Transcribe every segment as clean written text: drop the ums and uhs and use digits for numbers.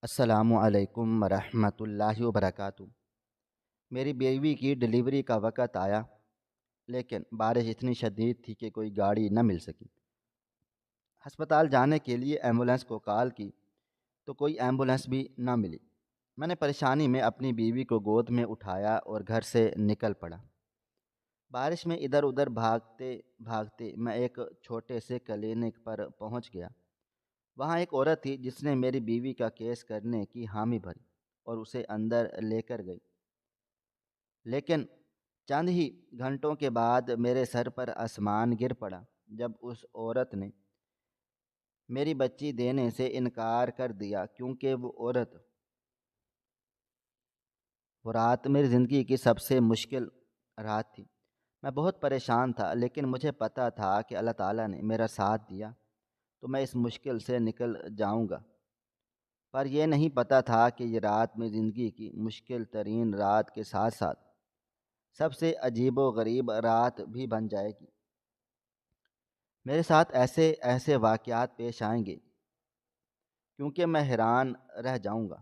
السلام علیکم ورحمۃ اللہ وبرکاتہ۔ میری بیوی کی ڈلیوری کا وقت آیا، لیکن بارش اتنی شدید تھی کہ کوئی گاڑی نہ مل سکی۔ ہسپتال جانے کے لیے ایمبولینس کو کال کی تو کوئی ایمبولینس بھی نہ ملی۔ میں نے پریشانی میں اپنی بیوی کو گود میں اٹھایا اور گھر سے نکل پڑا۔ بارش میں ادھر ادھر بھاگتے بھاگتے میں ایک چھوٹے سے کلینک پر پہنچ گیا۔ وہاں ایک عورت تھی جس نے میری بیوی کا کیس کرنے کی حامی بھری اور اسے اندر لے کر گئی، لیکن چند ہی گھنٹوں کے بعد میرے سر پر آسمان گر پڑا جب اس عورت نے میری بچی دینے سے انکار کر دیا، کیونکہ وہ رات میری زندگی کی سب سے مشکل رات تھی۔ میں بہت پریشان تھا، لیکن مجھے پتا تھا کہ اللہ تعالیٰ نے میرا ساتھ دیا تو میں اس مشکل سے نکل جاؤں گا۔ پر یہ نہیں پتا تھا کہ یہ رات میری زندگی کی مشکل ترین رات کے ساتھ ساتھ سب سے عجیب و غریب رات بھی بن جائے گی۔ میرے ساتھ ایسے ایسے واقعات پیش آئیں گے کیونکہ میں حیران رہ جاؤں گا،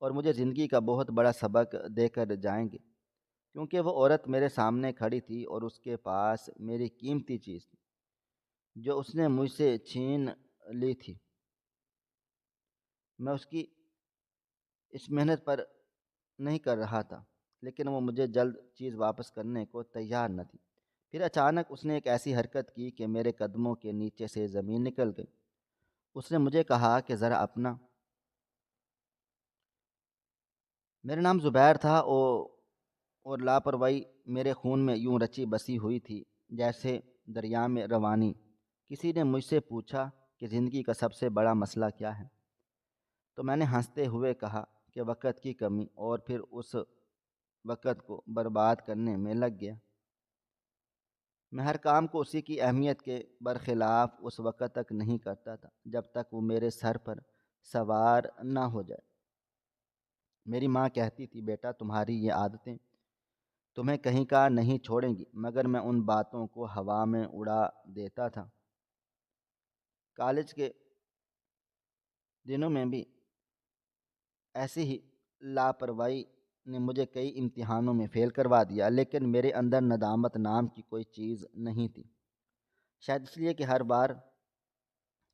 اور مجھے زندگی کا بہت بڑا سبق دے کر جائیں گے، کیونکہ وہ عورت میرے سامنے کھڑی تھی اور اس کے پاس میری قیمتی چیز تھی جو اس نے مجھ سے چھین لی تھی۔ میں اس کی اس محنت پر نہیں کر رہا تھا، لیکن وہ مجھے جلد چیز واپس کرنے کو تیار نہ تھی۔ پھر اچانک اس نے ایک ایسی حرکت کی کہ میرے قدموں کے نیچے سے زمین نکل گئی۔ اس نے مجھے کہا کہ ذرا اپنا میرا نام زبیر تھا، اور لاپرواہی میرے خون میں یوں رچی بسی ہوئی تھی جیسے دریا میں روانی۔ کسی نے مجھ سے پوچھا کہ زندگی کا سب سے بڑا مسئلہ کیا ہے، تو میں نے ہنستے ہوئے کہا کہ وقت کی کمی، اور پھر اس وقت کو برباد کرنے میں لگ گیا۔ میں ہر کام کو اسی کی اہمیت کے برخلاف اس وقت تک نہیں کرتا تھا جب تک وہ میرے سر پر سوار نہ ہو جائے۔ میری ماں کہتی تھی، بیٹا تمہاری یہ عادتیں تمہیں کہیں کا نہیں چھوڑیں گی، مگر میں ان باتوں کو ہوا میں اڑا دیتا تھا۔ کالج کے دنوں میں بھی ایسی ہی لاپرواہی نے مجھے کئی امتحانوں میں فیل کروا دیا، لیکن میرے اندر ندامت نام کی کوئی چیز نہیں تھی۔ شاید اس لیے کہ ہر بار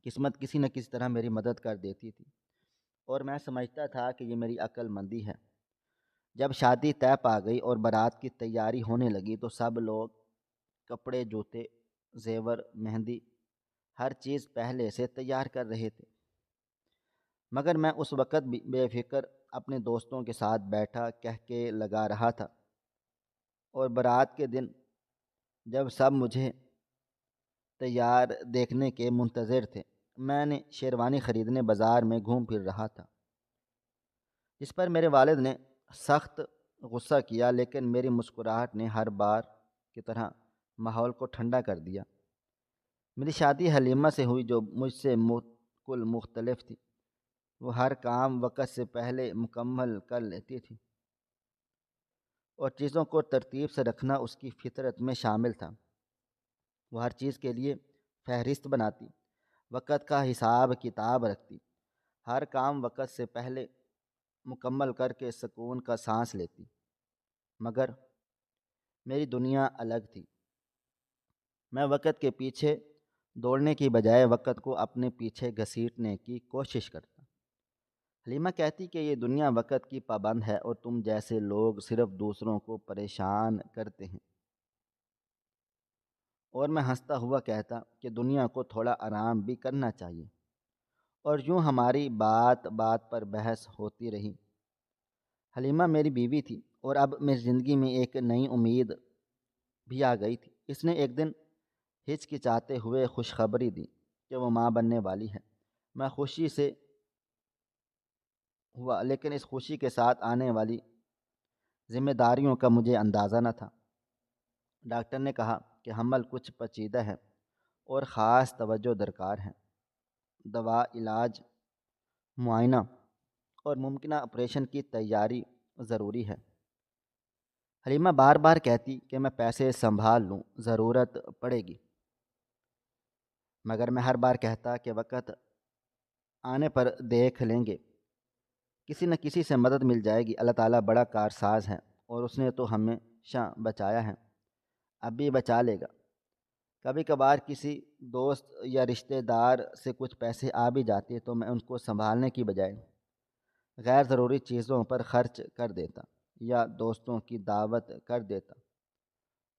قسمت کسی نہ کسی طرح میری مدد کر دیتی تھی، اور میں سمجھتا تھا کہ یہ میری عقل مندی ہے۔ جب شادی طے پا گئی اور بارات کی تیاری ہونے لگی تو سب لوگ کپڑے، جوتے، زیور، مہندی، ہر چیز پہلے سے تیار کر رہے تھے، مگر میں اس وقت بھی بے فکر اپنے دوستوں کے ساتھ بیٹھا کہہ کے لگا رہا تھا۔ اور بارات کے دن جب سب مجھے تیار دیکھنے کے منتظر تھے، میں نے شیروانی خریدنے بازار میں گھوم پھر رہا تھا، جس پر میرے والد نے سخت غصہ کیا، لیکن میری مسکراہٹ نے ہر بار کی طرح ماحول کو ٹھنڈا کر دیا۔ میری شادی حلیمہ سے ہوئی، جو مجھ سے بالکل مختلف تھی۔ وہ ہر کام وقت سے پہلے مکمل کر لیتی تھی، اور چیزوں کو ترتیب سے رکھنا اس کی فطرت میں شامل تھا۔ وہ ہر چیز کے لیے فہرست بناتی، وقت کا حساب کتاب رکھتی، ہر کام وقت سے پہلے مکمل کر کے سکون کا سانس لیتی۔ مگر میری دنیا الگ تھی۔ میں وقت کے پیچھے دوڑنے کی بجائے وقت کو اپنے پیچھے گھسیٹنے کی کوشش کرتا۔ حلیمہ کہتی کہ یہ دنیا وقت کی پابند ہے، اور تم جیسے لوگ صرف دوسروں کو پریشان کرتے ہیں۔ اور میں ہنستا ہوا کہتا کہ دنیا کو تھوڑا آرام بھی کرنا چاہیے، اور یوں ہماری بات بات پر بحث ہوتی رہی۔ حلیمہ میری بیوی تھی، اور اب میری زندگی میں ایک نئی امید بھی آ گئی تھی۔ اس نے ایک دن ہچکچاتے ہوئے خوشخبری دی کہ وہ ماں بننے والی ہے۔ میں خوشی سے ہوا، لیکن اس خوشی کے ساتھ آنے والی ذمہ داریوں کا مجھے اندازہ نہ تھا۔ ڈاکٹر نے کہا کہ حمل کچھ پیچیدہ ہے اور خاص توجہ درکار ہے۔ دوا، علاج، معائنہ اور ممکنہ آپریشن کی تیاری ضروری ہے۔ حلیمہ بار بار کہتی کہ میں پیسے سنبھال لوں، ضرورت پڑے گی، مگر میں ہر بار کہتا کہ وقت آنے پر دیکھ لیں گے۔ کسی نہ کسی سے مدد مل جائے گی۔ اللہ تعالیٰ بڑا کارساز ہے اور اس نے تو ہمیشہ بچایا ہے، اب بھی بچا لے گا۔ کبھی کبھار کسی دوست یا رشتہ دار سے کچھ پیسے آ بھی جاتے تو میں ان کو سنبھالنے کی بجائے غیر ضروری چیزوں پر خرچ کر دیتا یا دوستوں کی دعوت کر دیتا،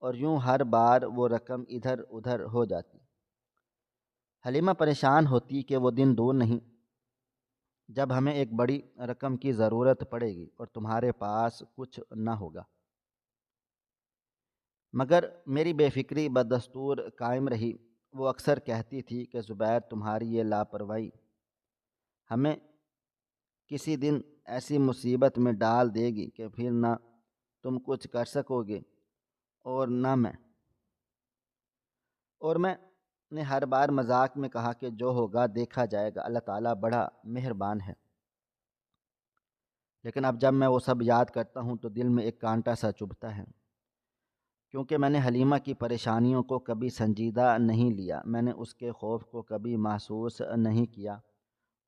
اور یوں ہر بار وہ رقم ادھر ادھر ہو جاتی۔ حلیمہ پریشان ہوتی کہ وہ دن دور نہیں جب ہمیں ایک بڑی رقم کی ضرورت پڑے گی اور تمہارے پاس کچھ نہ ہوگا، مگر میری بے فکری بدستور قائم رہی۔ وہ اکثر کہتی تھی کہ زبیر، تمہاری یہ لاپرواہی ہمیں کسی دن ایسی مصیبت میں ڈال دے گی کہ پھر نہ تم کچھ کر سکو گے اور نہ میں۔ اور میں نے ہر بار مذاق میں کہا کہ جو ہوگا دیکھا جائے گا، اللہ تعالیٰ بڑا مہربان ہے۔ لیکن اب جب میں وہ سب یاد کرتا ہوں تو دل میں ایک کانٹا سا چبھتا ہے، کیونکہ میں نے حلیمہ کی پریشانیوں کو کبھی سنجیدہ نہیں لیا، میں نے اس کے خوف کو کبھی محسوس نہیں کیا۔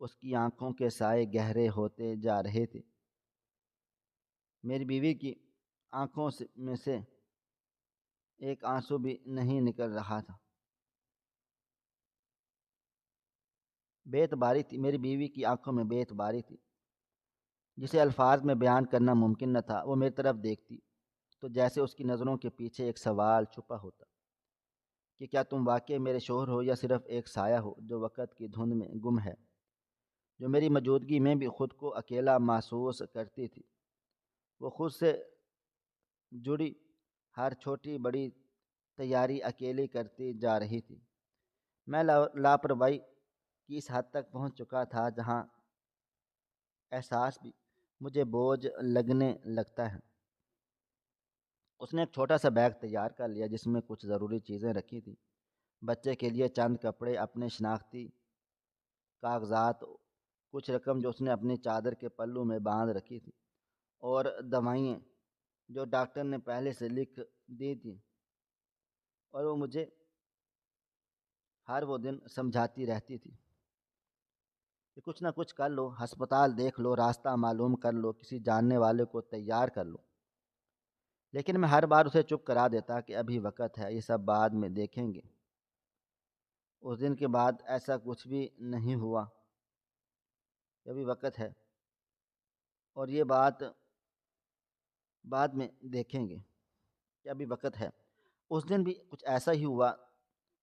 اس کی آنکھوں کے سائے گہرے ہوتے جا رہے تھے، میری بیوی کی آنکھوں میں سے ایک آنسو بھی نہیں نکل رہا تھا۔ بے اعتباری تھی، میری بیوی کی آنکھوں میں بے اعتباری تھی جسے الفاظ میں بیان کرنا ممکن نہ تھا۔ وہ میری طرف دیکھتی تو جیسے اس کی نظروں کے پیچھے ایک سوال چھپا ہوتا کہ کیا تم واقعی میرے شوہر ہو یا صرف ایک سایہ ہو جو وقت کی دھند میں گم ہے، جو میری موجودگی میں بھی خود کو اکیلا محسوس کرتی تھی۔ وہ خود سے جڑی ہر چھوٹی بڑی تیاری اکیلی کرتی جا رہی تھی۔ میں لاپرواہی کی اس حد تک پہنچ چکا تھا جہاں احساس بھی مجھے بوجھ لگنے لگتا ہے۔ اس نے ایک چھوٹا سا بیگ تیار کر لیا جس میں کچھ ضروری چیزیں رکھی تھیں، بچے کے لیے چند کپڑے، اپنے شناختی کاغذات، کچھ رقم جو اس نے اپنی چادر کے پلو میں باندھ رکھی تھی، اور دوائیں جو ڈاکٹر نے پہلے سے لکھ دی تھی اور وہ مجھے ہر وہ دن سمجھاتی رہتی تھی کہ کچھ نہ کچھ کر لو، ہسپتال دیکھ لو، راستہ معلوم کر لو، کسی جاننے والے کو تیار کر لو۔ لیکن میں ہر بار اسے چپ کرا دیتا کہ ابھی وقت ہے، یہ سب بعد میں دیکھیں گے۔ اس دن کے بعد ایسا کچھ بھی نہیں ہوا، ابھی وقت ہے اور یہ بات بعد میں دیکھیں گے کہ ابھی وقت ہے۔ اس دن بھی کچھ ایسا ہی ہوا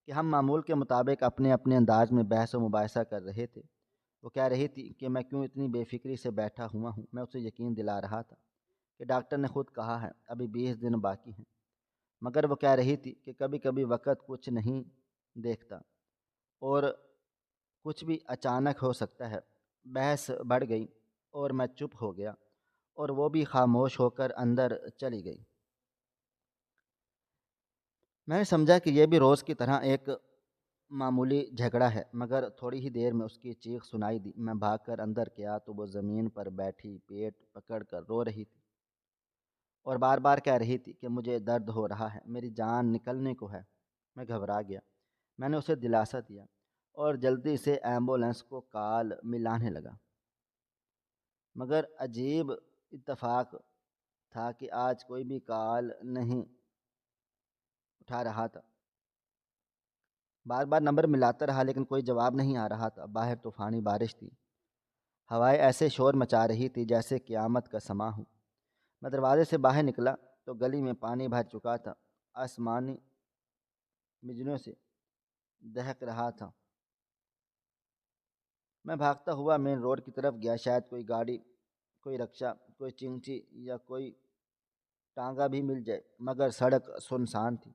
کہ ہم معمول کے مطابق اپنے اپنے انداز میں بحث و مباحثہ کر رہے تھے۔ وہ کہہ رہی تھی کہ میں کیوں اتنی بے فکری سے بیٹھا ہوا ہوں، میں اسے یقین دلا رہا تھا کہ ڈاکٹر نے خود کہا ہے ابھی 20 دن باقی ہیں، مگر وہ کہہ رہی تھی کہ کبھی کبھی وقت کچھ نہیں دیکھتا اور کچھ بھی اچانک ہو سکتا ہے۔ بحث بڑھ گئی اور میں چپ ہو گیا اور وہ بھی خاموش ہو کر اندر چلی گئی۔ میں نے سمجھا کہ یہ بھی روز کی طرح ایک معمولی جھگڑا ہے، مگر تھوڑی ہی دیر میں اس کی چیخ سنائی دی۔ میں بھاگ کر اندر گیا تو وہ زمین پر بیٹھی پیٹ پکڑ کر رو رہی تھی اور بار بار کہہ رہی تھی کہ مجھے درد ہو رہا ہے، میری جان نکلنے کو ہے۔ میں گھبرا گیا، میں نے اسے دلاسا دیا اور جلدی سے ایمبولینس کو کال ملانے لگا، مگر عجیب اتفاق تھا کہ آج کوئی بھی کال نہیں اٹھا رہا تھا۔ بار بار نمبر ملاتا رہا لیکن کوئی جواب نہیں آ رہا تھا۔ باہر طوفانی بارش تھی، ہوائیں ایسے شور مچا رہی تھی جیسے قیامت کا سماں ہو۔ میں دروازے سے باہر نکلا تو گلی میں پانی بھر چکا تھا، آسمانی بجلیوں سے دہک رہا تھا۔ میں بھاگتا ہوا مین روڈ کی طرف گیا، شاید کوئی گاڑی، کوئی رکشہ، کوئی چنگچی یا کوئی ٹانگا بھی مل جائے، مگر سڑک سنسان تھی،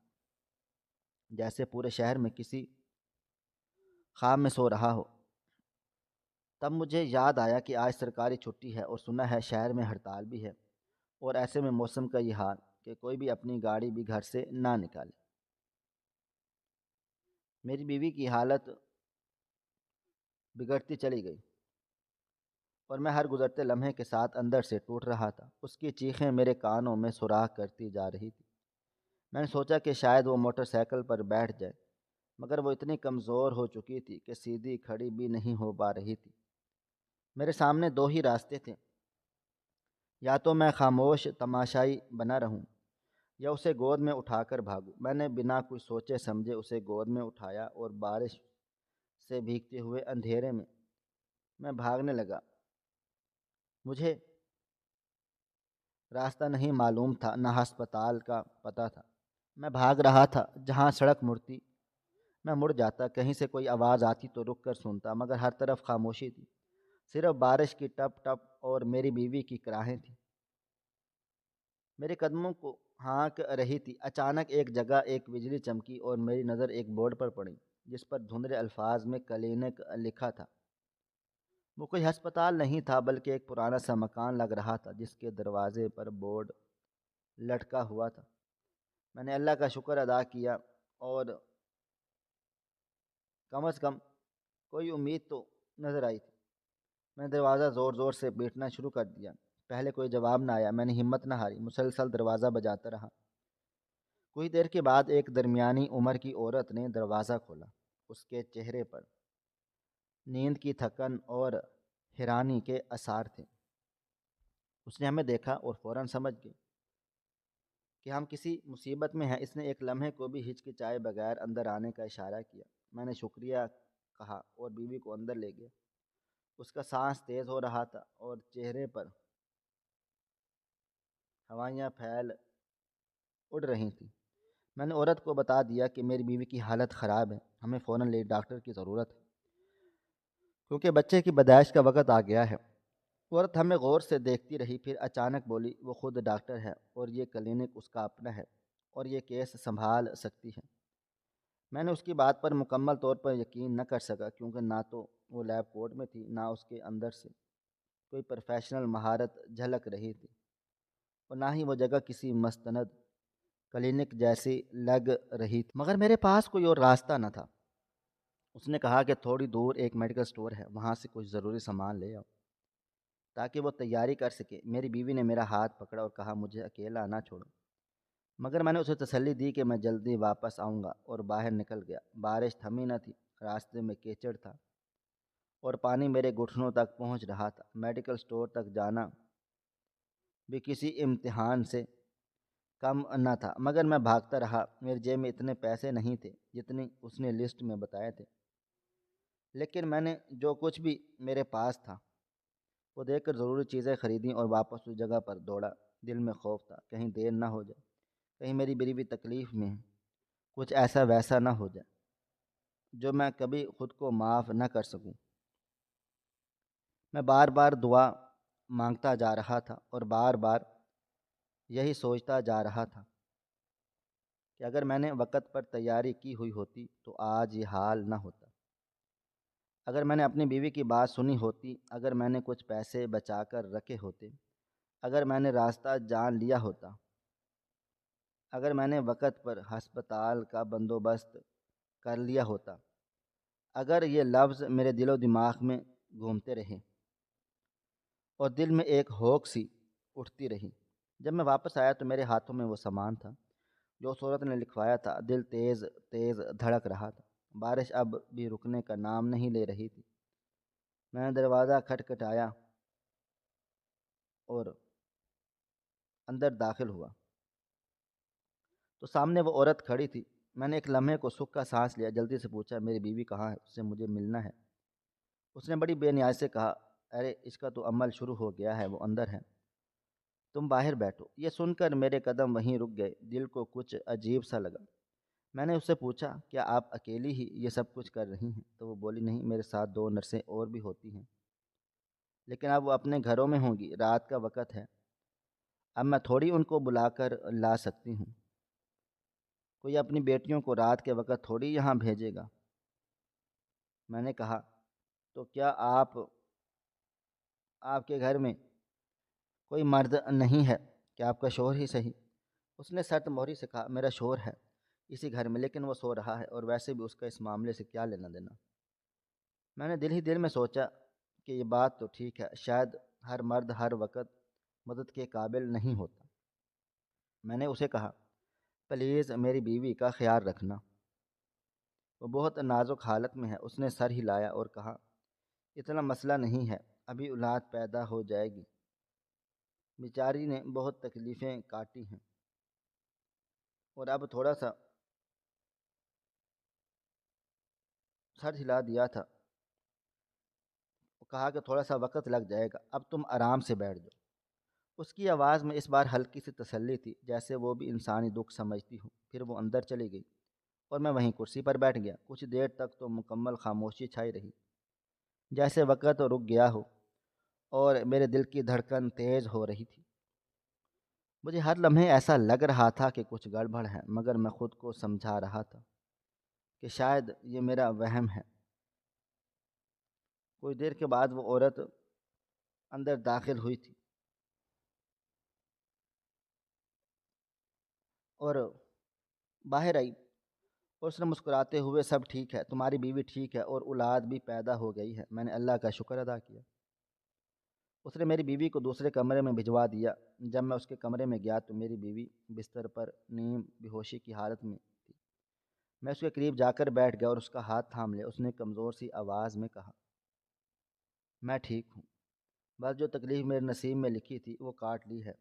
جیسے پورے شہر میں کسی خواب میں سو رہا ہو۔ تب مجھے یاد آیا کہ آج سرکاری چھٹی ہے اور سنا ہے شہر میں ہڑتال بھی ہے، اور ایسے میں موسم کا یہ حال کہ کوئی بھی اپنی گاڑی بھی گھر سے نہ نکالے۔ میری بیوی کی حالت بگڑتی چلی گئی اور میں ہر گزرتے لمحے کے ساتھ اندر سے ٹوٹ رہا تھا۔ اس کی چیخیں میرے کانوں میں سوراخ کرتی جا رہی تھی۔ میں نے سوچا کہ شاید وہ موٹر سائیکل پر بیٹھ جائے، مگر وہ اتنی کمزور ہو چکی تھی کہ سیدھی کھڑی بھی نہیں ہو پا رہی تھی۔ میرے سامنے دو ہی راستے تھے، یا تو میں خاموش تماشائی بنا رہوں یا اسے گود میں اٹھا کر بھاگوں۔ میں نے بنا کچھ سوچے سمجھے اسے گود میں اٹھایا اور بارش سے بھیگتے ہوئے اندھیرے میں بھاگنے لگا۔ مجھے راستہ نہیں معلوم تھا، نہ ہسپتال کا پتہ تھا۔ میں بھاگ رہا تھا، جہاں سڑک مڑتی میں مڑ جاتا، کہیں سے کوئی آواز آتی تو رک کر سنتا، مگر ہر طرف خاموشی تھی، صرف بارش کی ٹپ ٹپ اور میری بیوی کی کراہیں تھیں۔ میرے قدموں کو ہانک رہی تھی۔ اچانک ایک جگہ ایک بجلی چمکی اور میری نظر ایک بورڈ پر پڑی جس پر دھندلے الفاظ میں کلینک لکھا تھا۔ وہ کوئی ہسپتال نہیں تھا بلکہ ایک پرانا سا مکان لگ رہا تھا جس کے دروازے پر بورڈ لٹکا ہوا تھا۔ میں نے اللہ کا شکر ادا کیا اور کم از کم کوئی امید تو نظر آئی تھی۔ میں نے دروازہ زور زور سے پیٹنا شروع کر دیا۔ پہلے کوئی جواب نہ آیا۔ میں نے ہمت نہ ہاری، مسلسل دروازہ بجاتا رہا۔ کچھ دیر کے بعد ایک درمیانی عمر کی عورت نے دروازہ کھولا۔ اس کے چہرے پر نیند کی تھکن اور حیرانی کے آثار تھے۔ اس نے ہمیں دیکھا اور فوراً سمجھ گئی کہ ہم کسی مصیبت میں ہیں۔ اس نے ایک لمحے کو بھی ہچکچائے بغیر اندر آنے کا اشارہ کیا۔ میں نے شکریہ کہا اور بیوی کو اندر لے گیا۔ اس کا سانس تیز ہو رہا تھا اور چہرے پر ہوائیاں پھیل اڑ رہی تھیں۔ میں نے عورت کو بتا دیا کہ میری بیوی کی حالت خراب ہے، ہمیں فوراً لیڈی ڈاکٹر کی ضرورت ہے کیونکہ بچے کی پیدائش کا وقت آ گیا ہے۔ عورت ہمیں غور سے دیکھتی رہی، پھر اچانک بولی، وہ خود ڈاکٹر ہے اور یہ کلینک اس کا اپنا ہے اور یہ کیس سنبھال سکتی ہے۔ میں نے اس کی بات پر مکمل طور پر یقین نہ کر سکا کیونکہ نہ تو وہ لیب کوٹ میں تھی، نہ اس کے اندر سے کوئی پروفیشنل مہارت جھلک رہی تھی اور نہ ہی وہ جگہ کسی مستند کلینک جیسی لگ رہی تھی۔ مگر میرے پاس کوئی اور راستہ نہ تھا۔ اس نے کہا کہ تھوڑی دور ایک میڈیکل سٹور ہے، وہاں سے کچھ ضروری سامان لے آؤ تاکہ وہ تیاری کر سکے۔ میری بیوی نے میرا ہاتھ پکڑا اور کہا، مجھے اکیلا نہ چھوڑو۔ مگر میں نے اسے تسلی دی کہ میں جلدی واپس آؤں گا اور باہر نکل گیا۔ بارش تھمی نہ تھی، راستے میں کیچڑ تھا اور پانی میرے گھٹنوں تک پہنچ رہا تھا۔ میڈیکل سٹور تک جانا بھی کسی امتحان سے کم نہ تھا، مگر میں بھاگتا رہا۔ میری جیب میں اتنے پیسے نہیں تھے جتنے اس نے لسٹ میں بتائے تھے، لیکن میں نے جو کچھ بھی میرے پاس تھا وہ دیکھ کر ضروری چیزیں خریدیں اور واپس اس جگہ پر دوڑا۔ دل میں خوف تھا، کہیں دیر نہ ہو جائے، کہیں میری بیوی تکلیف میں ہے، کچھ ایسا ویسا نہ ہو جائے جو میں کبھی خود کو معاف نہ کر سکوں۔ میں بار بار دعا مانگتا جا رہا تھا اور بار بار یہی سوچتا جا رہا تھا کہ اگر میں نے وقت پر تیاری کی ہوئی ہوتی تو آج یہ حال نہ ہوتا۔ اگر میں نے اپنی بیوی کی بات سنی ہوتی، اگر میں نے کچھ پیسے بچا کر رکھے ہوتے، اگر میں نے راستہ جان لیا ہوتا، اگر میں نے وقت پر ہسپتال کا بندوبست کر لیا ہوتا، اگر یہ لفظ میرے دل و دماغ میں گھومتے رہے اور دل میں ایک ہوک سی اٹھتی رہی۔ جب میں واپس آیا تو میرے ہاتھوں میں وہ سامان تھا جو اس عورت نے لکھوایا تھا۔ دل تیز تیز دھڑک رہا تھا۔ بارش اب بھی رکنے کا نام نہیں لے رہی تھی۔ میں نے دروازہ کھٹکھٹایا اور اندر داخل ہوا تو سامنے وہ عورت کھڑی تھی۔ میں نے ایک لمحے کو سکھ کا سانس لیا، جلدی سے پوچھا، میری بیوی کہاں ہے؟ اس سے مجھے ملنا ہے۔ اس نے بڑی بے نیازی سے کہا، ارے اس کا تو عمل شروع ہو گیا ہے، وہ اندر ہے، تم باہر بیٹھو۔ یہ سن کر میرے قدم وہیں رک گئے، دل کو کچھ عجیب سا لگا۔ میں نے اس سے پوچھا، کیا آپ اکیلی ہی یہ سب کچھ کر رہی ہیں؟ تو وہ بولی، نہیں، میرے ساتھ 2 نرسیں اور بھی ہوتی ہیں، لیکن اب وہ اپنے گھروں میں ہوں گی، رات کا وقت ہے، اب میں تھوڑی ان کو بلا کر لا سکتی ہوں، کوئی اپنی بیٹیوں کو رات کے وقت تھوڑی یہاں بھیجے گا۔ میں نے کہا، تو کیا آپ کے گھر میں کوئی مرد نہیں ہے؟ کہ آپ کا شوہر ہی صحیح؟ اس نے سرت موہری سے کہا، میرا شوہر ہے اسی گھر میں، لیکن وہ سو رہا ہے اور ویسے بھی اس کا اس معاملے سے کیا لینا دینا۔ میں نے دل ہی دل میں سوچا کہ یہ بات تو ٹھیک ہے، شاید ہر مرد ہر وقت مدد کے قابل نہیں ہوتا۔ میں نے اسے کہا، پلیز میری بیوی کا خیال رکھنا، وہ بہت نازک حالت میں ہے۔ اس نے سر ہلایا اور کہا، اتنا مسئلہ نہیں ہے، ابھی اولاد پیدا ہو جائے گی، بیچاری نے بہت تکلیفیں کاٹی ہیں اور اب تھوڑا سا سر ہلا دیا تھا، کہا کہ تھوڑا سا وقت لگ جائے گا، اب تم آرام سے بیٹھ جاؤ۔ اس کی آواز میں اس بار ہلکی سی تسلی تھی، جیسے وہ بھی انسانی دکھ سمجھتی ہو۔ پھر وہ اندر چلی گئی اور میں وہیں کرسی پر بیٹھ گیا۔ کچھ دیر تک تو مکمل خاموشی چھائی رہی، جیسے وقت رک گیا ہو اور میرے دل کی دھڑکن تیز ہو رہی تھی۔ مجھے ہر لمحے ایسا لگ رہا تھا کہ کچھ گڑبڑ ہے، مگر میں خود کو سمجھا رہا تھا کہ شاید یہ میرا وہم ہے۔ کچھ دیر کے بعد وہ عورت اندر داخل ہوئی تھی اور باہر آئی اور اس نے مسکراتے ہوئے، سب ٹھیک ہے، تمہاری بیوی ٹھیک ہے اور اولاد بھی پیدا ہو گئی ہے۔ میں نے اللہ کا شکر ادا کیا۔ اس نے میری بیوی کو دوسرے کمرے میں بھجوا دیا۔ جب میں اس کے کمرے میں گیا تو میری بیوی بستر پر نیم بے ہوشی کی حالت میں تھی۔ میں اس کے قریب جا کر بیٹھ گیا اور اس کا ہاتھ تھام لیا۔ اس نے کمزور سی آواز میں کہا، میں ٹھیک ہوں، بس جو تکلیف میرے نصیب میں لکھی تھی وہ کاٹ لی ہے،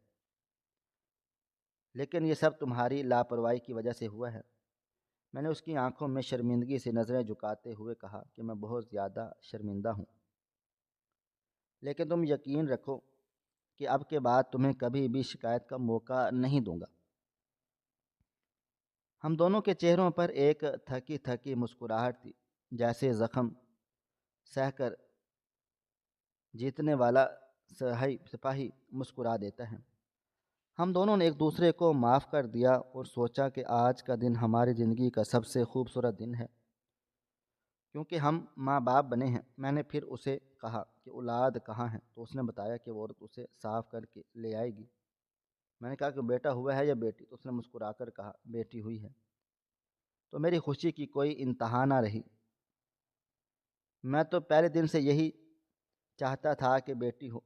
لیکن یہ سب تمہاری لاپرواہی کی وجہ سے ہوا ہے۔ میں نے اس کی آنکھوں میں شرمندگی سے نظریں جھکاتے ہوئے کہا کہ میں بہت زیادہ شرمندہ ہوں، لیکن تم یقین رکھو کہ اب کے بعد تمہیں کبھی بھی شکایت کا موقع نہیں دوں گا۔ ہم دونوں کے چہروں پر ایک تھکی تھکی مسکراہٹ تھی، جیسے زخم سہ کر جیتنے والا سپاہی مسکرا دیتا ہے۔ ہم دونوں نے ایک دوسرے کو معاف کر دیا اور سوچا کہ آج کا دن ہماری زندگی کا سب سے خوبصورت دن ہے، کیونکہ ہم ماں باپ بنے ہیں۔ میں نے پھر اسے کہا کہ اولاد کہاں ہے، تو اس نے بتایا کہ وہ عورت اسے صاف کر کے لے آئے گی۔ میں نے کہا کہ بیٹا ہوا ہے یا بیٹی، تو اس نے مسکرا کر کہا بیٹی ہوئی ہے۔ تو میری خوشی کی کوئی انتہا نہ رہی۔ میں تو پہلے دن سے یہی چاہتا تھا کہ بیٹی ہو۔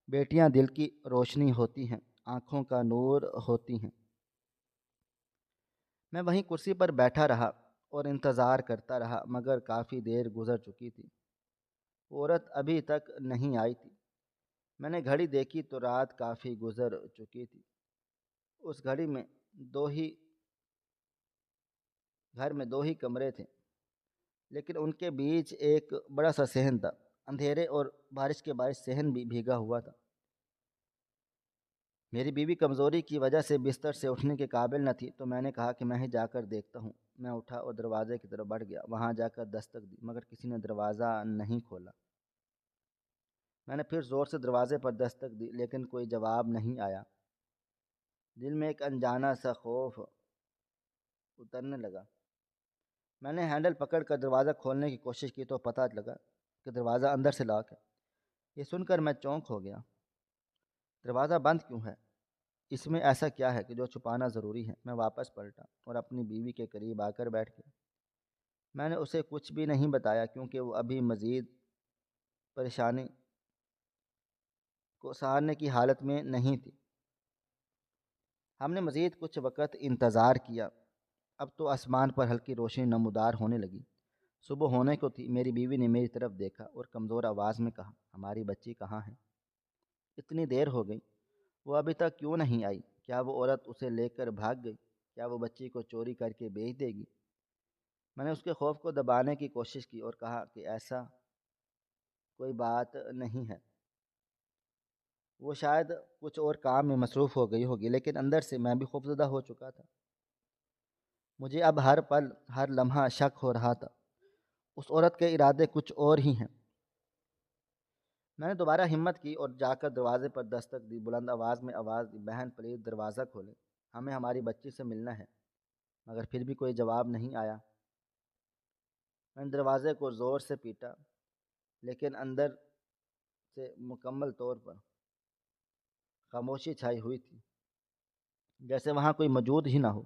بیٹیاں دل کی روشنی ہوتی ہیں، آنکھوں کا نور ہوتی ہیں۔ میں وہیں کرسی پر بیٹھا رہا اور انتظار کرتا رہا، مگر کافی دیر گزر چکی تھی۔ وہ عورت ابھی تک نہیں آئی تھی۔ میں نے گھڑی دیکھی تو رات کافی گزر چکی تھی۔ اس گھڑی میں گھر میں 2 ہی کمرے تھے، لیکن ان کے بیچ ایک بڑا سا صحن تھا۔ اندھیرے اور بارش کے باعث صحن بھی بھیگا ہوا تھا۔ میری بیوی کمزوری کی وجہ سے بستر سے اٹھنے کے قابل نہ تھی، تو میں نے کہا کہ میں ہی جا کر دیکھتا ہوں۔ میں اٹھا اور دروازے کی طرف بڑھ گیا۔ وہاں جا کر دستک دی، مگر کسی نے دروازہ نہیں کھولا۔ میں نے پھر زور سے دروازے پر دستک دی، لیکن کوئی جواب نہیں آیا۔ دل میں ایک انجانا سا خوف اترنے لگا۔ میں نے ہینڈل پکڑ کر دروازہ کھولنے کی کوشش کی تو پتہ لگا کہ دروازہ اندر سے لاک ہے۔ یہ سن کر میں چونک ہو گیا۔ دروازہ بند کیوں ہے؟ اس میں ایسا کیا ہے کہ جو چھپانا ضروری ہے؟ میں واپس پلٹا اور اپنی بیوی کے قریب آ کر بیٹھ گیا۔ میں نے اسے کچھ بھی نہیں بتایا، کیونکہ وہ ابھی مزید پریشانی کو سہارنے کی حالت میں نہیں تھی۔ ہم نے مزید کچھ وقت انتظار کیا۔ اب تو آسمان پر ہلکی روشنی نمودار ہونے لگی۔ صبح ہونے کو تھی۔ میری بیوی نے میری طرف دیکھا اور کمزور آواز میں کہا، ہماری بچی کہاں ہے؟ اتنی دیر ہو گئی، وہ ابھی تک کیوں نہیں آئی؟ کیا وہ عورت اسے لے کر بھاگ گئی؟ کیا وہ بچی کو چوری کر کے بیچ دے گی؟ میں نے اس کے خوف کو دبانے کی کوشش کی اور کہا کہ ایسا کوئی بات نہیں ہے، وہ شاید کچھ اور کام میں مصروف ہو گئی ہوگی۔ لیکن اندر سے میں بھی خوفزدہ ہو چکا تھا۔ مجھے اب ہر پل ہر لمحہ شک ہو رہا تھا، اس عورت کے ارادے کچھ اور ہی ہیں۔ میں نے دوبارہ ہمت کی اور جا کر دروازے پر دستک دی۔ بلند آواز میں آواز دی، بہن پلیز دروازہ کھولیں، ہمیں ہماری بچی سے ملنا ہے۔ مگر پھر بھی کوئی جواب نہیں آیا۔ میں نے دروازے کو زور سے پیٹا، لیکن اندر سے مکمل طور پر خاموشی چھائی ہوئی تھی، جیسے وہاں کوئی موجود ہی نہ ہو۔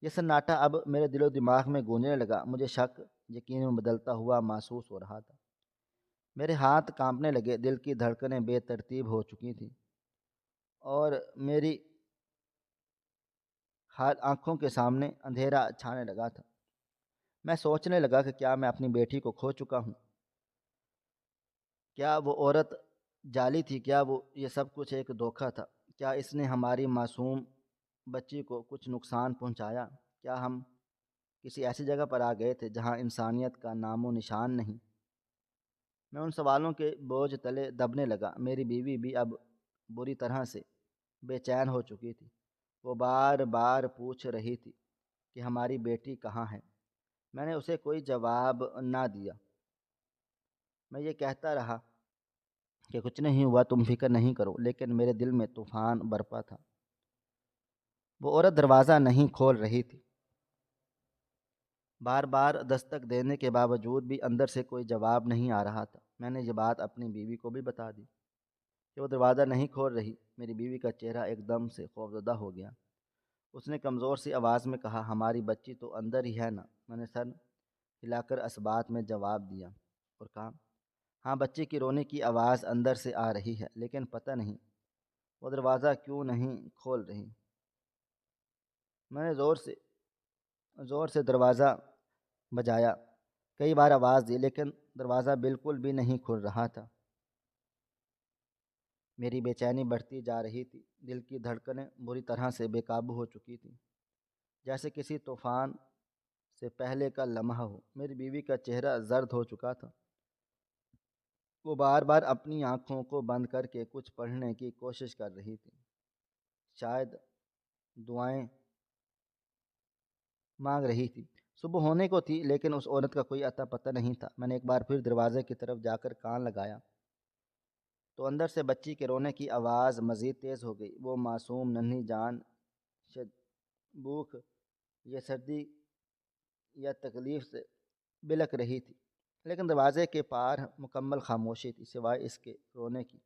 یہ سناٹا اب میرے دل و دماغ میں گونجنے لگا۔ مجھے شک یقین میں بدلتا ہوا محسوس ہو رہا تھا۔ میرے ہاتھ کانپنے لگے، دل کی دھڑکنیں بے ترتیب ہو چکی تھیں اور میری آنکھوں کے سامنے اندھیرا چھانے لگا تھا۔ میں سوچنے لگا کہ کیا میں اپنی بیٹی کو کھو چکا ہوں؟ کیا وہ عورت جعلی تھی؟ کیا وہ یہ سب کچھ ایک دھوکہ تھا؟ کیا اس نے ہماری معصوم بچی کو کچھ نقصان پہنچایا؟ کیا ہم کسی ایسی جگہ پر آ گئے تھے جہاں انسانیت کا نام و نشان نہیں؟ میں ان سوالوں کے بوجھ تلے دبنے لگا۔ میری بیوی بھی اب بری طرح سے بے چین ہو چکی تھی۔ وہ بار بار پوچھ رہی تھی کہ ہماری بیٹی کہاں ہے۔ میں نے اسے کوئی جواب نہ دیا۔ میں یہ کہتا رہا کہ کچھ نہیں ہوا، تم فکر نہیں کرو، لیکن میرے دل میں طوفان برپا تھا۔ وہ عورت دروازہ نہیں کھول رہی تھی۔ بار بار دستک دینے کے باوجود بھی اندر سے کوئی جواب نہیں آ رہا تھا۔ میں نے یہ بات اپنی بیوی کو بھی بتا دی کہ وہ دروازہ نہیں کھول رہی۔ میری بیوی کا چہرہ ایک دم سے خوفزدہ ہو گیا۔ اس نے کمزور سی آواز میں کہا، ہماری بچی تو اندر ہی ہے نا؟ میں نے سر ہلا کر اس بات میں جواب دیا اور کہا، ہاں، بچی کی رونے کی آواز اندر سے آ رہی ہے، لیکن پتہ نہیں وہ دروازہ کیوں نہیں کھول رہی۔ میں نے زور سے دروازہ بجایا، کئی بار آواز دی، لیکن دروازہ بالکل بھی نہیں کھل رہا تھا۔ میری بے چینی بڑھتی جا رہی تھی۔ دل کی دھڑکنیں بری طرح سے بے قابو ہو چکی تھیں، جیسے کسی طوفان سے پہلے کا لمحہ ہو۔ میری بیوی کا چہرہ زرد ہو چکا تھا۔ وہ بار بار اپنی آنکھوں کو بند کر کے کچھ پڑھنے کی کوشش کر رہی تھی، شاید دعائیں مانگ رہی تھی۔ صبح ہونے کو تھی، لیکن اس عورت کا کوئی اتا پتہ نہیں تھا۔ میں نے ایک بار پھر دروازے کی طرف جا کر کان لگایا تو اندر سے بچی کے رونے کی آواز مزید تیز ہو گئی۔ وہ معصوم ننھی جان بھوک یا سردی یا تکلیف سے بلک رہی تھی، لیکن دروازے کے پار مکمل خاموشی تھی، سوائے اس کے رونے کی۔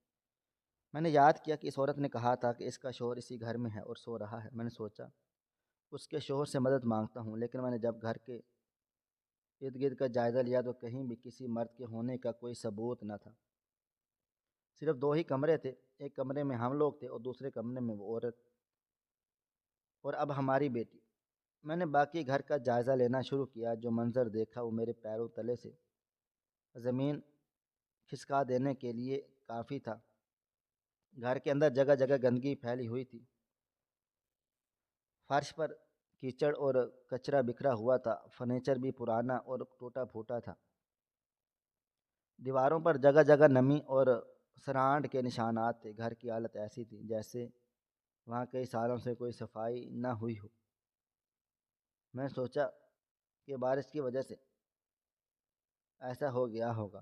میں نے یاد کیا کہ اس عورت نے کہا تھا کہ اس کا شوہر اسی گھر میں ہے اور سو رہا ہے۔ میں نے سوچا اس کے شوہر سے مدد مانگتا ہوں، لیکن میں نے جب گھر کے ارد گرد کا جائزہ لیا تو کہیں بھی کسی مرد کے ہونے کا کوئی ثبوت نہ تھا۔ صرف دو ہی کمرے تھے، ایک کمرے میں ہم لوگ تھے اور دوسرے کمرے میں وہ عورت اور اب ہماری بیٹی۔ میں نے باقی گھر کا جائزہ لینا شروع کیا۔ جو منظر دیکھا وہ میرے پیروں تلے سے زمین کھسکا دینے کے لیے کافی تھا۔ گھر کے اندر جگہ جگہ گندگی پھیلی ہوئی تھی، فرش پر کیچڑ اور کچرا بکھرا ہوا تھا، فرنیچر بھی پرانا اور ٹوٹا پھوٹا تھا، دیواروں پر جگہ جگہ نمی اور سرانڈ کے نشانات تھے۔ گھر کی حالت ایسی تھی جیسے وہاں کئی سالوں سے کوئی صفائی نہ ہوئی ہو۔ میں نے سوچا کہ بارش کی وجہ سے ایسا ہو گیا ہوگا،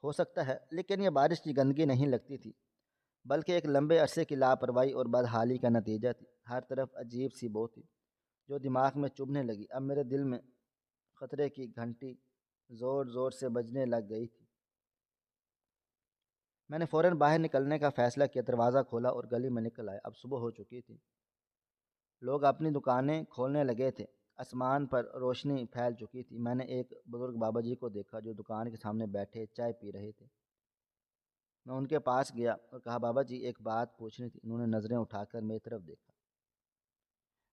ہو سکتا ہے، لیکن یہ بارش کی گندگی نہیں لگتی تھی، بلکہ ایک لمبے عرصے کی لاپرواہی اور بدحالی کا نتیجہ تھی۔ ہر طرف عجیب سی بو تھی جو دماغ میں چبھنے لگی۔ اب میرے دل میں خطرے کی گھنٹی زور زور سے بجنے لگ گئی تھی۔ میں نے فوراً باہر نکلنے کا فیصلہ کیا، دروازہ کھولا اور گلی میں نکل آیا۔ اب صبح ہو چکی تھی، لوگ اپنی دکانیں کھولنے لگے تھے، آسمان پر روشنی پھیل چکی تھی۔ میں نے ایک بزرگ بابا جی کو دیکھا جو دکان کے سامنے بیٹھے چائے پی رہے تھے۔ میں ان کے پاس گیا اور کہا، بابا جی ایک بات پوچھنی تھی۔ انہوں نے نظریں اٹھا کر میری طرف دیکھا۔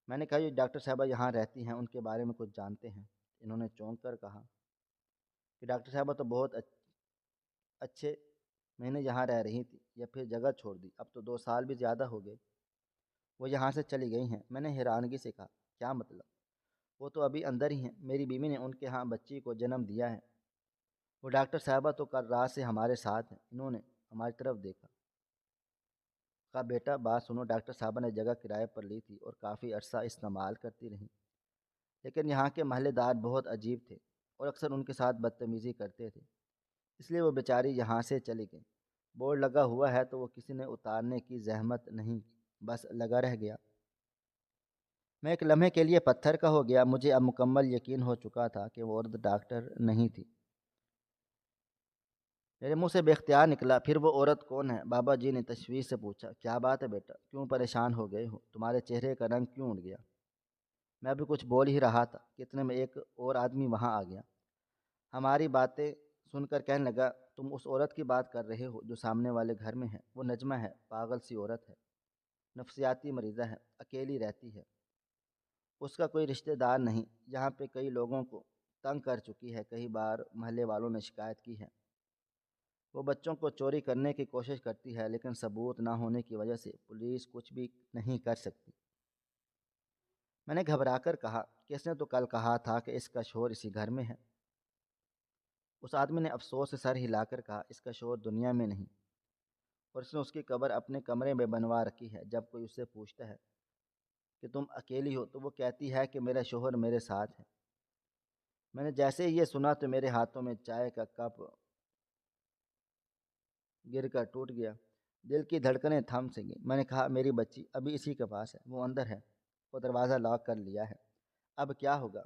میں نے کہا، یہ ڈاکٹر صاحبہ یہاں رہتی ہیں، ان کے بارے میں کچھ جانتے ہیں؟ انہوں نے چونک کر کہا کہ ڈاکٹر صاحبہ تو بہت اچھے مہینے یہاں رہ رہی تھی، یا پھر جگہ چھوڑ دی، اب تو 2 سال بھی زیادہ ہو گئے وہ یہاں سے چلی گئی ہیں۔ میں نے حیرانگی سے کہا، کیا مطلب؟ وہ تو ابھی اندر ہی ہیں، میری بیوی نے ان کے ہاں بچی کو جنم دیا ہے۔ وہ ڈاکٹر صاحبہ تو کل رات سے ہمارے ساتھ ہیں۔ انہوں نے ہماری طرف دیکھا، کہا، بیٹا بات سنو، ڈاکٹر صاحبہ نے جگہ کرائے پر لی تھی اور کافی عرصہ استعمال کرتی رہیں، لیکن یہاں کے محلے دار بہت عجیب تھے اور اکثر ان کے ساتھ بدتمیزی کرتے تھے، اس لیے وہ بیچاری یہاں سے چلی گئی۔ بورڈ لگا ہوا ہے تو وہ کسی نے اتارنے کی زحمت نہیں کی، بس لگا رہ گیا۔ میں ایک لمحے کے لیے پتھر کا ہو گیا۔ مجھے اب مکمل یقین ہو چکا تھا کہ وہ عورت ڈاکٹر نہیں تھی۔ میرے منہ سے بے اختیار نکلا، پھر وہ عورت کون ہے؟ بابا جی نے تشویش سے پوچھا۔ کیا بات ہے بیٹا، کیوں پریشان ہو گئے ہو؟ تمہارے چہرے کا رنگ کیوں اڑ گیا؟ میں ابھی کچھ بول ہی رہا تھا کہ اتنے میں ایک اور آدمی وہاں آ گیا۔ ہماری باتیں سن کر کہنے لگا، تم اس عورت کی بات کر رہے ہو جو سامنے والے گھر میں ہے؟ وہ نجمہ ہے، پاگل سی عورت ہے، نفسیاتی مریضہ ہے، اکیلی رہتی ہے، اس کا کوئی رشتہ دار نہیں، یہاں پہ کئی لوگوں کو تنگ کر چکی ہے، کئی بار محلے والوں نے شکایت کی ہے۔ وہ بچوں کو چوری کرنے کی کوشش کرتی ہے لیکن ثبوت نہ ہونے کی وجہ سے پولیس کچھ بھی نہیں کر سکتی۔ میں نے گھبرا کر کہا کہ اس نے تو کل کہا تھا کہ اس کا شوہر اسی گھر میں ہے۔ اس آدمی نے افسوس سے سر ہلا کر کہا اس کا شوہر دنیا میں نہیں، اور اس نے اس کی قبر اپنے کمرے میں بنوا رکھی ہے۔ جب کوئی اس سے پوچھتا ہے کہ تم اکیلی ہو تو وہ کہتی ہے کہ میرا شوہر میرے ساتھ ہے۔ میں نے جیسے ہی یہ سنا تو میرے ہاتھوں میں چائے کا کپ گر کر ٹوٹ گیا، دل کی دھڑکنیں تھم سے گئیں۔ میں نے کہا میری بچی ابھی اسی کے پاس ہے، وہ اندر ہے، وہ دروازہ لاک کر لیا ہے، اب کیا ہوگا؟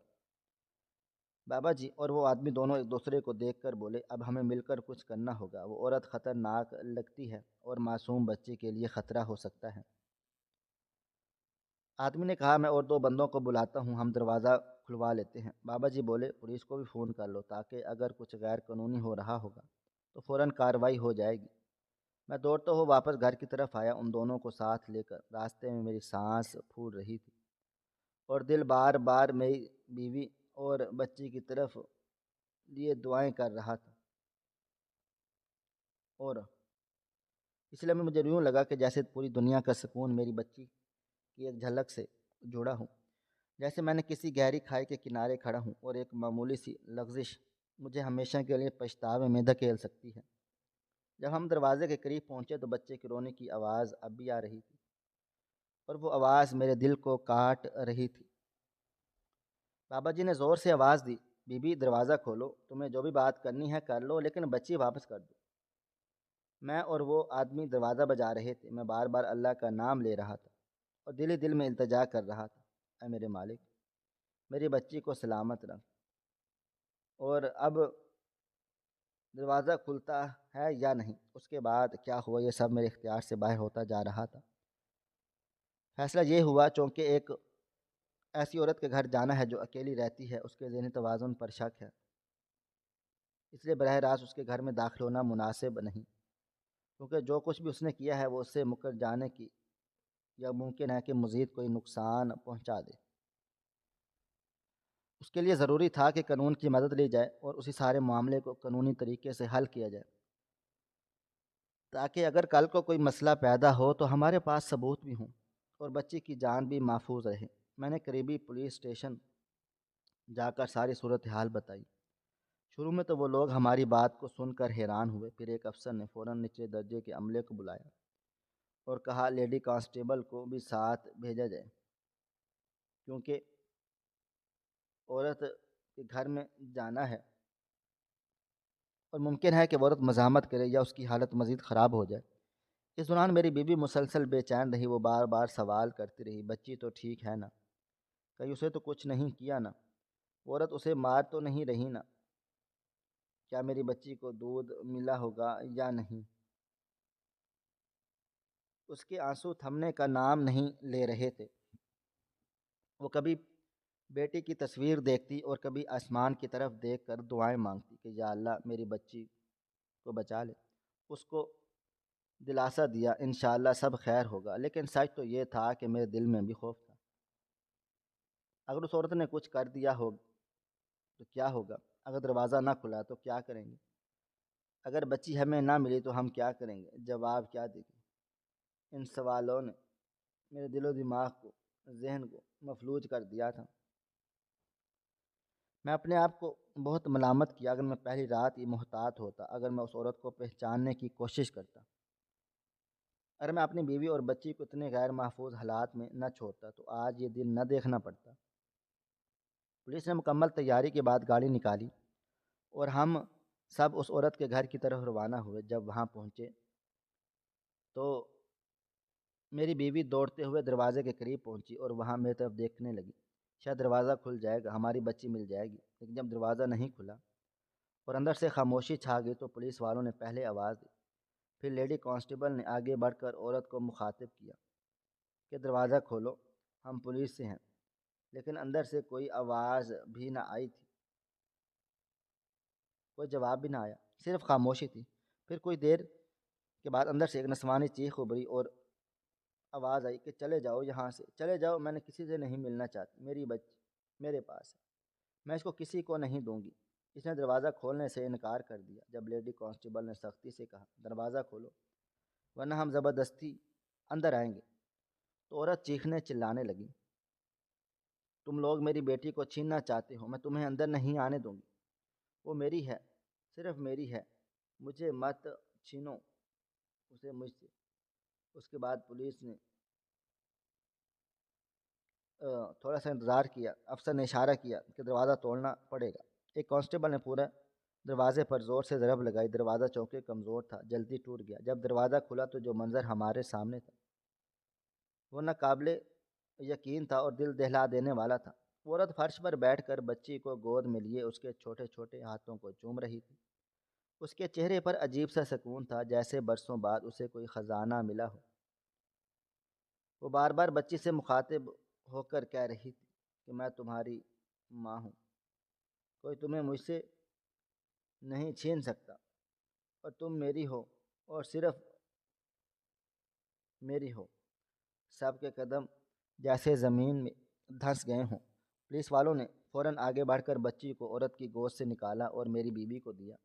بابا جی اور وہ آدمی دونوں ایک دوسرے کو دیکھ کر بولے اب ہمیں مل کر کچھ کرنا ہوگا، وہ عورت خطرناک لگتی ہے اور معصوم بچے کے لیے خطرہ ہو سکتا ہے۔ آدمی نے کہا میں اور دو بندوں کو بلاتا ہوں، ہم دروازہ کھلوا لیتے ہیں۔ بابا جی بولے پولیس کو بھی فون کر لو تاکہ اگر کچھ غیر قانونی ہو رہا ہوگا تو فوراً کارروائی ہو جائے گی۔ میں دوڑتا ہوا واپس گھر کی طرف آیا، ان دونوں کو ساتھ لے کر راستے میں میری سانس پھول رہی تھی اور دل بار بار میری بیوی اور بچی کی طرف لیے دعائیں کر رہا تھا، اور اس لیے مجھے یوں لگا کہ جیسے پوری دنیا کا سکون میری بچی کی ایک جھلک سے جڑا ہوں، جیسے میں نے کسی گہری کھائی کے کنارے کھڑا ہوں اور ایک معمولی سی لغزش مجھے ہمیشہ کے لیے پچھتاوے میں دھکیل سکتی ہے۔ جب ہم دروازے کے قریب پہنچے تو بچے کے رونے کی آواز اب بھی آ رہی تھی اور وہ آواز میرے دل کو کاٹ رہی تھی۔ بابا جی نے زور سے آواز دی بی بی دروازہ کھولو، تمہیں جو بھی بات کرنی ہے کر لو لیکن بچی واپس کر دو۔ میں اور وہ آدمی دروازہ بجا رہے تھے، میں بار بار اللہ کا نام لے رہا تھا اور دل ہی دل میں التجا کر رہا تھا، اے میرے مالک میری بچی کو سلامت رکھ۔ اور اب دروازہ کھلتا ہے یا نہیں، اس کے بعد کیا ہوا یہ سب میرے اختیار سے باہر ہوتا جا رہا تھا۔ فیصلہ یہ ہوا چونکہ ایک ایسی عورت کے گھر جانا ہے جو اکیلی رہتی ہے، اس کے ذہنی توازن پر شک ہے، اس لیے براہ راست اس کے گھر میں داخل ہونا مناسب نہیں، کیونکہ جو کچھ بھی اس نے کیا ہے وہ اس سے مکر جانے کی یا ممکن ہے کہ مزید کوئی نقصان پہنچا دے۔ اس کے لیے ضروری تھا کہ قانون کی مدد لی جائے اور اسی سارے معاملے کو قانونی طریقے سے حل کیا جائے، تاکہ اگر کل کو کوئی مسئلہ پیدا ہو تو ہمارے پاس ثبوت بھی ہوں اور بچی کی جان بھی محفوظ رہے۔ میں نے قریبی پولیس اسٹیشن جا کر ساری صورتحال بتائی۔ شروع میں تو وہ لوگ ہماری بات کو سن کر حیران ہوئے، پھر ایک افسر نے فوراً نچلے درجے کے عملے کو بلایا اور کہا لیڈی کانسٹیبل کو بھی ساتھ بھیجا جائے، کیونکہ عورت کے گھر میں جانا ہے اور ممکن ہے کہ وہ عورت مزاحمت کرے یا اس کی حالت مزید خراب ہو جائے۔ اس دوران میری بیوی مسلسل بے چین رہی، وہ بار بار سوال کرتی رہی بچی تو ٹھیک ہے نا، کہیں اسے تو کچھ نہیں کیا نا، وہ عورت اسے مار تو نہیں رہی نا، کیا میری بچی کو دودھ ملا ہوگا یا نہیں؟ اس کے آنسو تھمنے کا نام نہیں لے رہے تھے، وہ کبھی بیٹی کی تصویر دیکھتی اور کبھی آسمان کی طرف دیکھ کر دعائیں مانگتی کہ یا اللہ میری بچی کو بچا لے۔ اس کو دلاسا دیا انشاءاللہ سب خیر ہوگا، لیکن سچ تو یہ تھا کہ میرے دل میں بھی خوف تھا، اگر اس عورت نے کچھ کر دیا ہو تو کیا ہوگا، اگر دروازہ نہ کھلا تو کیا کریں گے، اگر بچی ہمیں نہ ملی تو ہم کیا کریں گے، جواب کیا دیں گے؟ ان سوالوں نے میرے دل و دماغ کو، ذہن کو مفلوج کر دیا تھا۔ میں اپنے آپ کو بہت ملامت کیا، اگر میں پہلی رات ہی محتاط ہوتا، اگر میں اس عورت کو پہچاننے کی کوشش کرتا، اگر میں اپنی بیوی اور بچی کو اتنے غیر محفوظ حالات میں نہ چھوڑتا تو آج یہ دن نہ دیکھنا پڑتا۔ پولیس نے مکمل تیاری کے بعد گاڑی نکالی اور ہم سب اس عورت کے گھر کی طرف روانہ ہوئے۔ جب وہاں پہنچے تو میری بیوی دوڑتے ہوئے دروازے کے قریب پہنچی اور وہاں میری طرف دیکھنے لگی، شاید دروازہ کھل جائے گا، ہماری بچی مل جائے گی، لیکن جب دروازہ نہیں کھلا اور اندر سے خاموشی چھا گئی تو پولیس والوں نے پہلے آواز دی، پھر لیڈی کانسٹیبل نے آگے بڑھ کر عورت کو مخاطب کیا کہ دروازہ کھولو، ہم پولیس سے ہیں، لیکن اندر سے کوئی آواز بھی نہ آئی تھی، کوئی جواب بھی نہ آیا، صرف خاموشی تھی۔ پھر کوئی دیر کے بعد اندر سے ایک نسوانی چیخ ابھری اور آواز آئی کہ چلے جاؤ یہاں سے، چلے جاؤ، میں نے کسی سے نہیں ملنا چاہتی، میری بچی میرے پاس ہے، میں اس کو کسی کو نہیں دوں گی۔ اس نے دروازہ کھولنے سے انکار کر دیا۔ جب لیڈی کانسٹیبل نے سختی سے کہا دروازہ کھولو ورنہ ہم زبردستی اندر آئیں گے، تو عورت چیخنے چلانے لگی، تم لوگ میری بیٹی کو چھیننا چاہتے ہو، میں تمہیں اندر نہیں آنے دوں گی، وہ میری ہے، صرف میری ہے، مجھے مت چھینو اسے مجھ سے۔ اس کے بعد پولیس نے تھوڑا سا انتظار کیا، افسر نے اشارہ کیا کہ دروازہ توڑنا پڑے گا۔ ایک کانسٹیبل نے پورا دروازے پر زور سے ضرب لگائی، دروازہ چونکہ کمزور تھا جلدی ٹوٹ گیا۔ جب دروازہ کھلا تو جو منظر ہمارے سامنے تھا وہ نہ قابل یقین تھا اور دل دہلا دینے والا تھا۔ وہ عورت فرش پر بیٹھ کر بچی کو گود میں لیے اس کے چھوٹے چھوٹے ہاتھوں کو چوم رہی تھی۔ اس کے چہرے پر عجیب سا سکون تھا، جیسے برسوں بعد اسے کوئی خزانہ ملا ہو۔ وہ بار بار بچی سے مخاطب ہو کر کہہ رہی تھی کہ میں تمہاری ماں ہوں، کوئی تمہیں مجھ سے نہیں چھین سکتا، اور تم میری ہو اور صرف میری ہو۔ سب کے قدم جیسے زمین میں دھنس گئے ہوں۔ پولیس والوں نے فوراً آگے بڑھ کر بچی کو عورت کی گود سے نکالا اور میری بیوی کو دیا۔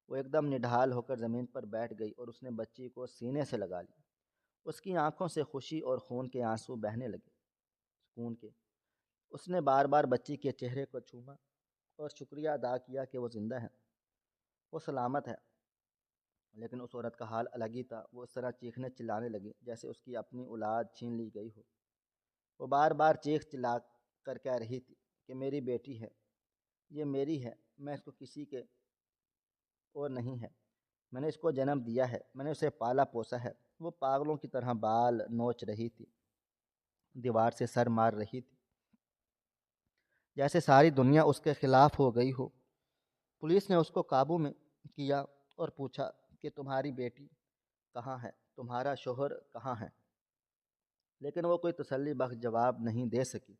وہ ایک دم نڈھال ہو کر زمین پر بیٹھ گئی اور اس نے بچی کو سینے سے لگا لیا۔ اس کی آنکھوں سے خوشی اور خون کے آنسو بہنے لگے، سکون کے۔ اس نے بار بار بچی کے چہرے کو چھوما اور شکریہ ادا کیا کہ وہ زندہ ہے، وہ سلامت ہے۔ لیکن اس عورت کا حال الگ ہی تھا، وہ اس طرح چیخنے چلانے لگی جیسے اس کی اپنی اولاد چھین لی گئی ہو۔ وہ بار بار چیخ چلا کر کہہ رہی تھی کہ میری بیٹی ہے، یہ میری ہے، میں اس کو کسی کے اور نہیں ہے، میں نے اس کو جنم دیا ہے، میں نے اسے پالا پوسا ہے۔ وہ پاگلوں کی طرح بال نوچ رہی تھی، دیوار سے سر مار رہی تھی، جیسے ساری دنیا اس کے خلاف ہو گئی ہو۔ پولیس نے اس کو قابو میں کیا اور پوچھا کہ تمہاری بیٹی کہاں ہے، تمہارا شوہر کہاں ہے؟ لیکن وہ کوئی تسلی بخش جواب نہیں دے سکی۔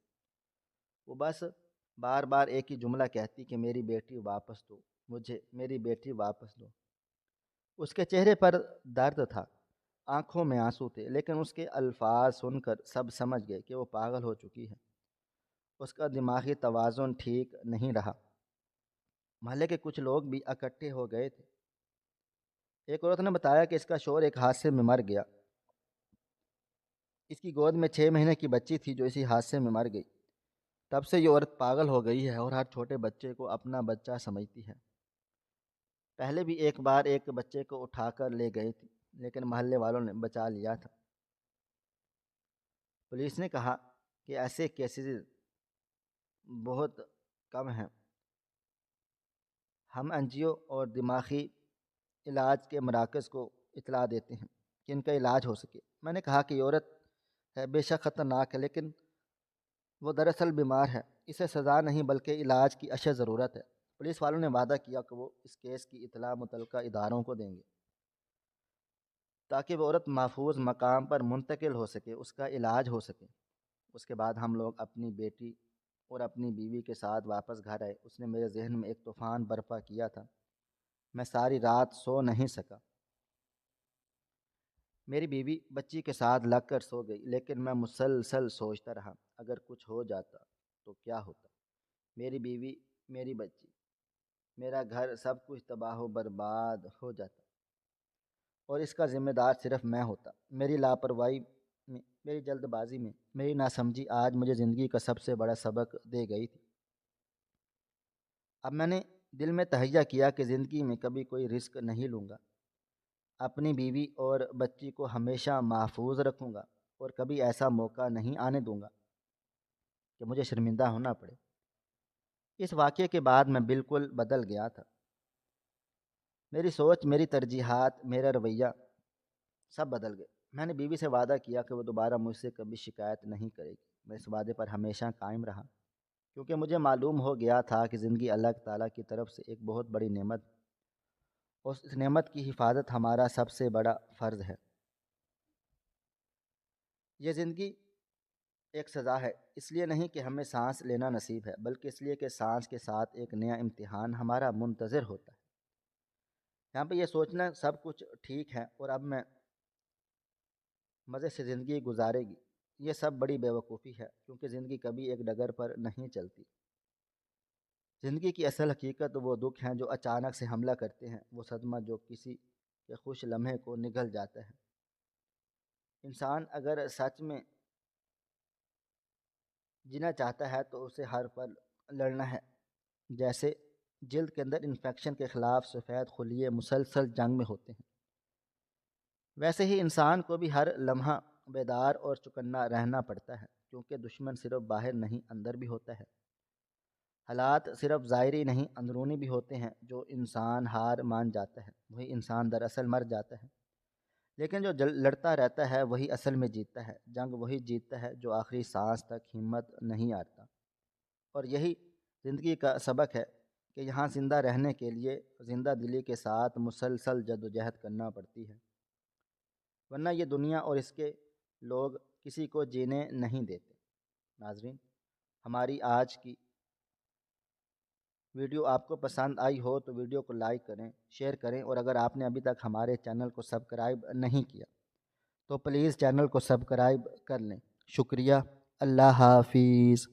وہ بس بار بار ایک ہی جملہ کہتی کہ میری بیٹی واپس دو مجھے، میری بیٹی واپس دو۔ اس کے چہرے پر درد تھا، آنکھوں میں آنسو تھے، لیکن اس کے الفاظ سن کر سب سمجھ گئے کہ وہ پاگل ہو چکی ہے، اس کا دماغی توازن ٹھیک نہیں رہا۔ محلے کے کچھ لوگ بھی اکٹھے ہو گئے تھے۔ ایک عورت نے بتایا کہ اس کا شوہر ایک حادثے میں مر گیا، اس کی گود میں 6 مہینے کی بچی تھی جو اسی حادثے میں مر گئی۔ تب سے یہ عورت پاگل ہو گئی ہے اور ہر چھوٹے بچے کو اپنا بچہ سمجھتی ہے۔ پہلے بھی ایک بار ایک بچے کو اٹھا کر لے گئی تھی، لیکن محلے والوں نے بچا لیا تھا۔ پولیس نے کہا کہ ایسے کیسز بہت کم ہیں۔ ہم این جی او اور دماغی علاج کے مراکز کو اطلاع دیتے ہیں کہ ان کا علاج ہو سکے۔ میں نے کہا کہ یہ عورت ہے بے شک خطرناک ہے، لیکن وہ دراصل بیمار ہے، اسے سزا نہیں بلکہ علاج کی اشد ضرورت ہے۔ پولیس والوں نے وعدہ کیا کہ وہ اس کیس کی اطلاع متعلقہ اداروں کو دیں گے تاکہ وہ عورت محفوظ مقام پر منتقل ہو سکے، اس کا علاج ہو سکے۔ اس کے بعد ہم لوگ اپنی بیٹی اور اپنی بیوی کے ساتھ واپس گھر آئے۔ اس نے میرے ذہن میں ایک طوفان برپا کیا تھا، میں ساری رات سو نہیں سکا۔ میری بیوی بچی کے ساتھ لگ کر سو گئی، لیکن میں مسلسل سوچتا رہا اگر کچھ ہو جاتا تو کیا ہوتا، میری بیوی، میری بچی، میرا گھر، سب کچھ تباہ و برباد ہو جاتا اور اس کا ذمہ دار صرف میں ہوتا۔ میری لاپرواہی میں، میری جلد بازی میں، میری ناسمجھی آج مجھے زندگی کا سب سے بڑا سبق دے گئی تھی۔ اب میں نے دل میں تہیہ کیا کہ زندگی میں کبھی کوئی رسک نہیں لوں گا، اپنی بیوی اور بچی کو ہمیشہ محفوظ رکھوں گا اور کبھی ایسا موقع نہیں آنے دوں گا کہ مجھے شرمندہ ہونا پڑے۔ اس واقعے کے بعد میں بالکل بدل گیا تھا، میری سوچ، میری ترجیحات، میرا رویہ سب بدل گئے۔ میں نے بیوی سے وعدہ کیا کہ وہ دوبارہ مجھ سے کبھی شکایت نہیں کرے گی۔ میں اس وعدے پر ہمیشہ قائم رہا، کیونکہ مجھے معلوم ہو گیا تھا کہ زندگی اللہ تعالیٰ کی طرف سے ایک بہت بڑی نعمت، اور اس نعمت کی حفاظت ہمارا سب سے بڑا فرض ہے۔ یہ زندگی ایک سزا ہے، اس لیے نہیں کہ ہمیں سانس لینا نصیب ہے، بلکہ اس لیے کہ سانس کے ساتھ ایک نیا امتحان ہمارا منتظر ہوتا ہے۔ یہاں پہ یہ سوچنا سب کچھ ٹھیک ہے اور اب میں مزے سے زندگی گزارے گی، یہ سب بڑی بیوقوفی ہے، کیونکہ زندگی کبھی ایک ڈگر پر نہیں چلتی، زندگی کی اصل حقیقت وہ دکھ ہیں جو اچانک سے حملہ کرتے ہیں، وہ صدمہ جو کسی کے خوش لمحے کو نگل جاتا ہے۔ انسان اگر سچ میں جینا چاہتا ہے تو اسے ہر پل لڑنا ہے، جیسے جلد کے اندر انفیکشن کے خلاف سفید خلیے مسلسل جنگ میں ہوتے ہیں، ویسے ہی انسان کو بھی ہر لمحہ بیدار اور چکنا رہنا پڑتا ہے، کیونکہ دشمن صرف باہر نہیں اندر بھی ہوتا ہے۔ حالات صرف ظاہری نہیں اندرونی بھی ہوتے ہیں، جو انسان ہار مان جاتا ہے وہی انسان دراصل مر جاتا ہے، لیکن جو لڑتا رہتا ہے وہی اصل میں جیتتا ہے۔ جنگ وہی جیتتا ہے جو آخری سانس تک ہمت نہیں ہارتا، اور یہی زندگی کا سبق ہے کہ یہاں زندہ رہنے کے لیے زندہ دلی کے ساتھ مسلسل جدوجہد کرنا پڑتی ہے، ورنہ یہ دنیا اور اس کے لوگ کسی کو جینے نہیں دیتے۔ ناظرین، ہماری آج کی ویڈیو آپ کو پسند آئی ہو تو ویڈیو کو لائک کریں، شیئر کریں، اور اگر آپ نے ابھی تک ہمارے چینل کو سبسکرائب نہیں کیا تو پلیز چینل کو سبسکرائب کر لیں۔ شکریہ۔ اللہ حافظ۔